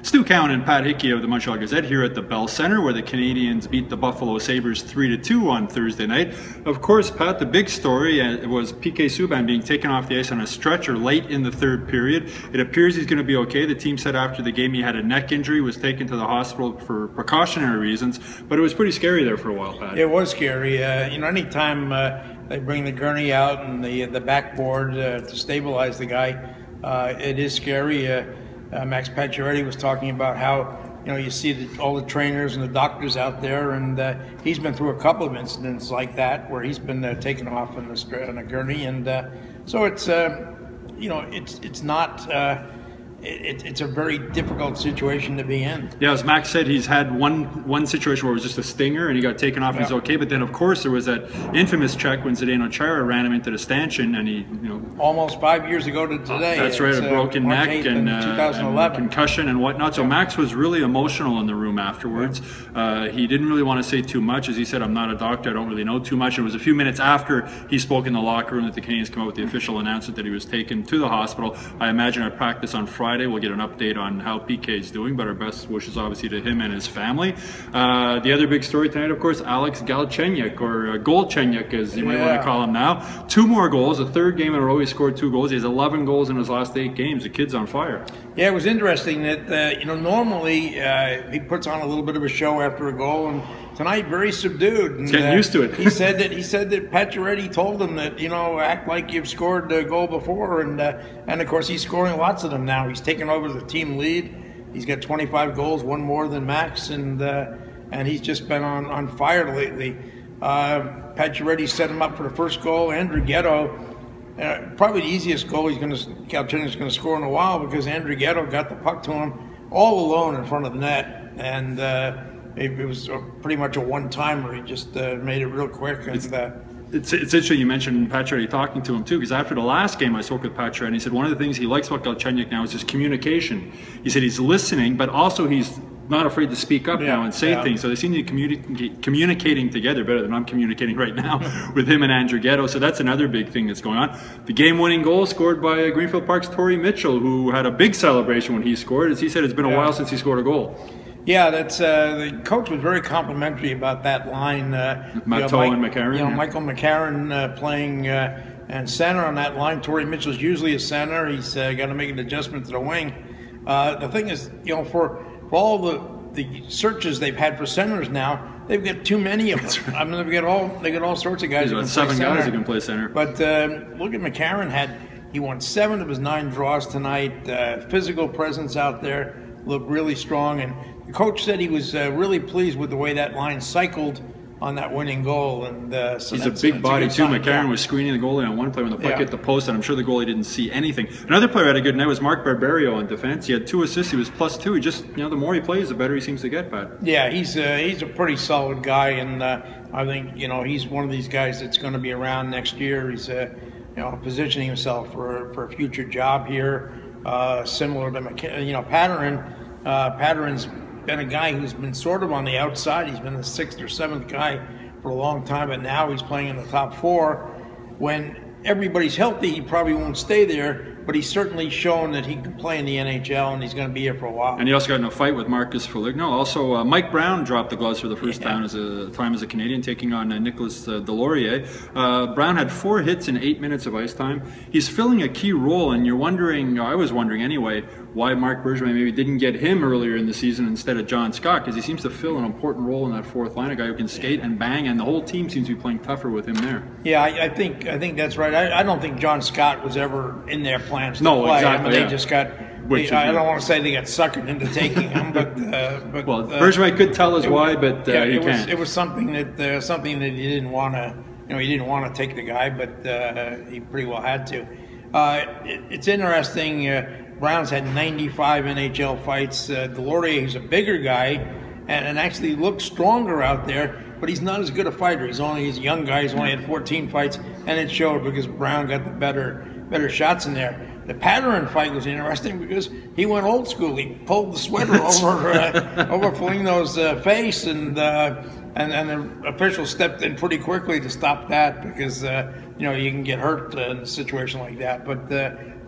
Stu Cowan and Pat Hickey of the Montreal Gazette here at the Bell Centre, where the Canadiens beat the Buffalo Sabres 3-2 on Thursday night. Of course, Pat, the big story was PK Subban being taken off the ice on a stretcher late in the third period. It appears he's going to be okay. The team said after the game he had a neck injury, was taken to the hospital for precautionary reasons, but it was pretty scary there for a while, Pat. It was scary. Anytime they bring the gurney out and the backboard to stabilize the guy, it is scary. Max Pacioretty was talking about how you see all the trainers and the doctors out there, and he's been through a couple of incidents like that where he's been taken off on a gurney, and so it's it's not. It's a very difficult situation to be in. Yeah, as Max said, he's had one situation where it was just a stinger and he got taken off and he's okay. But then, of course, there was that infamous check when Zdeno Chara ran him into the stanchion and he, almost 5 years ago to today. That's right, a broken neck and 2011 concussion and whatnot. So Max was really emotional in the room afterwards. He didn't really want to say too much. As he said, I'm not a doctor, I don't really know too much. It was a few minutes after he spoke in the locker room that the Canadiens came out with the official announcement that he was taken to the hospital. I imagine at practice on Friday we'll get an update on how PK is doing, but our best wishes obviously to him and his family. The other big story tonight, of course, Alex Galchenyuk, or Golchenyuk as you might want to call him now. 2 more goals, a third game in a row he scored 2 goals. He has 11 goals in his last 8 games. The kid's on fire. Yeah, it was interesting that normally he puts on a little bit of a show after a goal, and tonight very subdued. And, he's getting used to it. he said that Pacioretty told him that act like you've scored a goal before, and of course he's scoring lots of them now. He's taken over the team lead. He's got 25 goals, 1 more than Max, and he's just been on fire lately. Pacioretty set him up for the first goal. Andrew Ghetto, probably the easiest goal Galchenyuk's going to score in a while, because Andrew Ghetto got the puck to him all alone in front of the net, and it was pretty much a one-timer. He just made it real quick. And, It's interesting you mentioned Pacioretty talking to him too, because after the last game I spoke with Pacioretty and he said one of the things he likes about Galchenyuk now is his communication. He said he's listening, but also he's not afraid to speak up now and say things. So they seem to be communicating together better than I'm communicating right now with him and Andrew Ghetto. So that's another big thing that's going on. The game-winning goal scored by Greenfield Park's Torrey Mitchell, who had a big celebration when he scored. As he said, it's been a while since he scored a goal. Yeah, that's the coach was very complimentary about that line. Matteau and McCarron. Michael McCarron playing and center on that line. Torrey Mitchell's usually a center. He's got to make an adjustment to the wing. The thing is, for all the searches they've had for centers now, they've got too many of them. I mean, they got all sorts of guys. There's about 7 guys who can play center. But look at McCarron. He won 7 of his 9 draws tonight. Physical presence out there, looked really strong, and the coach said he was really pleased with the way that line cycled on that winning goal. And so he's a big body too. McCarron was screening the goalie on one play when the puck hit the post, and I'm sure the goalie didn't see anything. Another player had a good night was Mark Barberio on defense. He had 2 assists. He was +2. He just, the more he plays, the better he seems to get, Pat. Yeah, he's a pretty solid guy, and I think he's one of these guys that's going to be around next year. He's positioning himself for a future job here, similar to Patterson. Patterson's been a guy who's been sort of on the outside. He's been the 6th or 7th guy for a long time, but now he's playing in the top 4. When everybody's healthy, he probably won't stay there, but he's certainly shown that he can play in the NHL, and he's going to be here for a while. And he also got in a fight with Marcus Foligno. Also, Mike Brown dropped the gloves for the first time as a Canadian, taking on Nicolas Deslauriers. Brown had 4 hits in 8 minutes of ice time. He's filling a key role, and you're wondering, I was wondering anyway, why Marc Bergevin maybe didn't get him earlier in the season instead of John Scott, because he seems to fill an important role in that 4th line, a guy who can skate and bang, and the whole team seems to be playing tougher with him there. Yeah, I think that's right. I don't think John Scott was ever in their plans to play. Exactly. I mean, they just got. I don't want to say they got suckered into taking him, but well, Bergevin could tell us why, but he can't. It was something that he didn't want to. He didn't want to take the guy, but he pretty well had to. It's interesting. Brown's had 95 NHL fights. Deslauriers, who's a bigger guy, and actually looks stronger out there, but he's not as good a fighter. He's a young guy. He's only had 14 fights, and it showed because Brown got the better shots in there. The Patterson fight was interesting because he went old school. He pulled the sweater over Foligno's face, and and the officials stepped in pretty quickly to stop that because you know, you can get hurt in a situation like that. But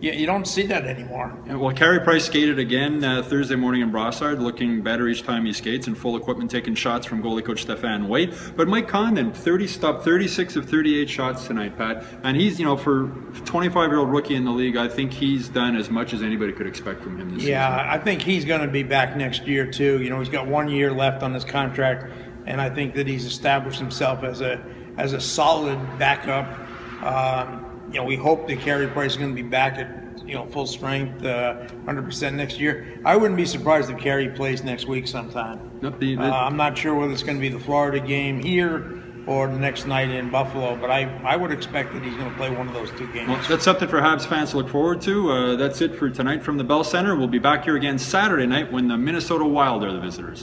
you don't see that anymore. Yeah, well, Carey Price skated again Thursday morning in Brossard, looking better each time he skates, in full equipment, taking shots from goalie coach Stefan White. But Mike Condon, stopped 36 of 38 shots tonight, Pat. And he's, you know, for 25-year-old rookie in the league, I think he's done as much as anybody could expect from him this season. Yeah, I think he's going to be back next year too. You know, he's got 1 year left on his contract, and I think that he's established himself as a solid backup. You know, we hope that Carey Price is going to be back at, you know, full strength, 100% next year. I wouldn't be surprised if Carey plays next week sometime. I'm not sure whether it's going to be the Florida game here or the next night in Buffalo, but I would expect that he's going to play one of those two games. Well, that's something for Habs fans to look forward to. That's it for tonight from the Bell Center. We'll be back here again Saturday night when the Minnesota Wild are the visitors.